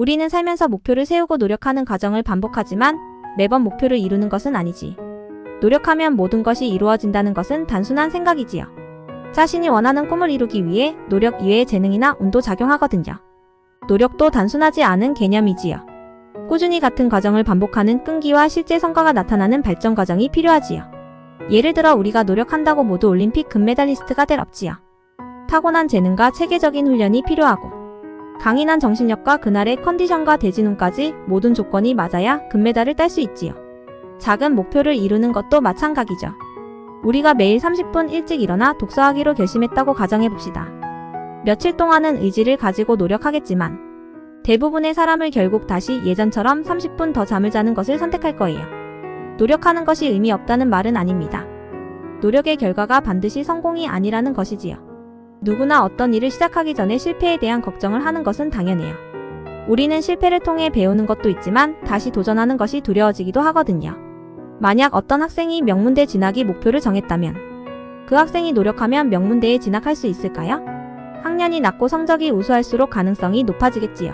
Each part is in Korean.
우리는 살면서 목표를 세우고 노력하는 과정을 반복하지만 매번 목표를 이루는 것은 아니지. 노력하면 모든 것이 이루어진다는 것은 단순한 생각이지요. 자신이 원하는 꿈을 이루기 위해 노력 이외의 재능이나 운도 작용하거든요. 노력도 단순하지 않은 개념이지요. 꾸준히 같은 과정을 반복하는 끈기와 실제 성과가 나타나는 발전 과정이 필요하지요. 예를 들어 우리가 노력한다고 모두 올림픽 금메달리스트가 될 없지요. 타고난 재능과 체계적인 훈련이 필요하고 강인한 정신력과 그날의 컨디션과 대진운까지 모든 조건이 맞아야 금메달을 딸 수 있지요. 작은 목표를 이루는 것도 마찬가지죠. 우리가 매일 30분 일찍 일어나 독서하기로 결심했다고 가정해봅시다. 며칠 동안은 의지를 가지고 노력하겠지만 대부분의 사람을 결국 다시 예전처럼 30분 더 잠을 자는 것을 선택할 거예요. 노력하는 것이 의미 없다는 말은 아닙니다. 노력의 결과가 반드시 성공이 아니라는 것이지요. 누구나 어떤 일을 시작하기 전에 실패에 대한 걱정을 하는 것은 당연해요. 우리는 실패를 통해 배우는 것도 있지만 다시 도전하는 것이 두려워지기도 하거든요. 만약 어떤 학생이 명문대 진학이 목표를 정했다면 그 학생이 노력하면 명문대에 진학할 수 있을까요? 학년이 낮고 성적이 우수할수록 가능성이 높아지겠지요.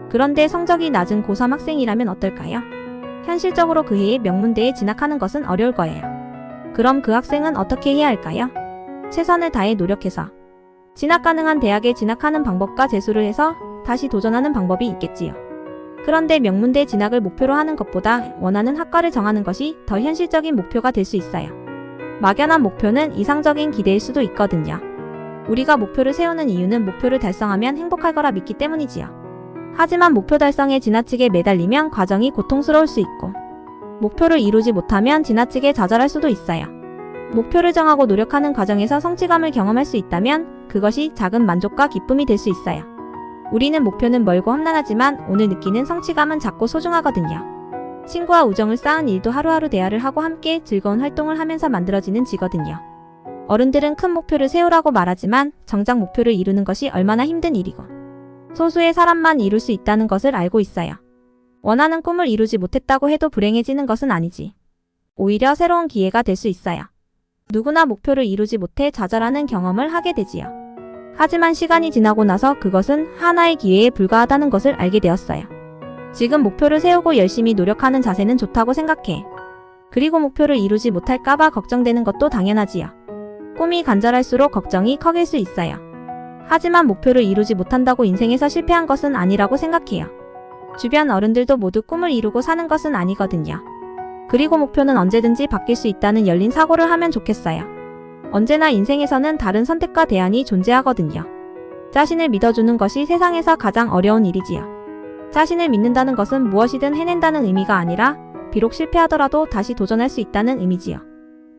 그런데 성적이 낮은 고3 학생이라면 어떨까요? 현실적으로 그 해에 명문대에 진학하는 것은 어려울 거예요. 그럼 그 학생은 어떻게 해야 할까요? 최선을 다해 노력해서 진학 가능한 대학에 진학하는 방법과 재수를 해서 다시 도전하는 방법이 있겠지요. 그런데 명문대 진학을 목표로 하는 것보다 원하는 학과를 정하는 것이 더 현실적인 목표가 될 수 있어요. 막연한 목표는 이상적인 기대일 수도 있거든요. 우리가 목표를 세우는 이유는 목표를 달성하면 행복할 거라 믿기 때문이지요. 하지만 목표 달성에 지나치게 매달리면 과정이 고통스러울 수 있고 목표를 이루지 못하면 지나치게 좌절할 수도 있어요. 목표를 정하고 노력하는 과정에서 성취감을 경험할 수 있다면 그것이 작은 만족과 기쁨이 될 수 있어요. 우리는 목표는 멀고 험난하지만 오늘 느끼는 성취감은 작고 소중하거든요. 친구와 우정을 쌓은 일도 하루하루 대화를 하고 함께 즐거운 활동을 하면서 만들어지는 지거든요. 어른들은 큰 목표를 세우라고 말하지만 정작 목표를 이루는 것이 얼마나 힘든 일이고 소수의 사람만 이룰 수 있다는 것을 알고 있어요. 원하는 꿈을 이루지 못했다고 해도 불행해지는 것은 아니지. 오히려 새로운 기회가 될 수 있어요. 누구나 목표를 이루지 못해 좌절하는 경험을 하게 되지요. 하지만 시간이 지나고 나서 그것은 하나의 기회에 불과하다는 것을 알게 되었어요. 지금 목표를 세우고 열심히 노력하는 자세는 좋다고 생각해. 그리고 목표를 이루지 못할까봐 걱정되는 것도 당연하지요. 꿈이 간절할수록 걱정이 커질 수 있어요. 하지만 목표를 이루지 못한다고 인생에서 실패한 것은 아니라고 생각해요. 주변 어른들도 모두 꿈을 이루고 사는 것은 아니거든요. 그리고 목표는 언제든지 바뀔 수 있다는 열린 사고를 하면 좋겠어요. 언제나 인생에서는 다른 선택과 대안이 존재하거든요. 자신을 믿어주는 것이 세상에서 가장 어려운 일이지요. 자신을 믿는다는 것은 무엇이든 해낸다는 의미가 아니라 비록 실패하더라도 다시 도전할 수 있다는 의미지요.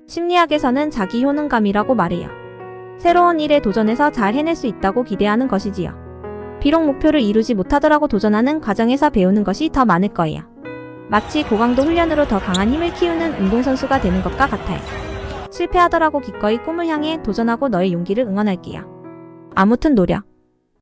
심리학에서는 자기 효능감이라고 말해요. 새로운 일에 도전해서 잘 해낼 수 있다고 기대하는 것이지요. 비록 목표를 이루지 못하더라도 도전하는 과정에서 배우는 것이 더 많을 거예요. 마치 고강도 훈련으로 더 강한 힘을 키우는 운동선수가 되는 것과 같아요. 실패하더라도 기꺼이 꿈을 향해 도전하고 너의 용기를 응원할게요. 아무튼 노력.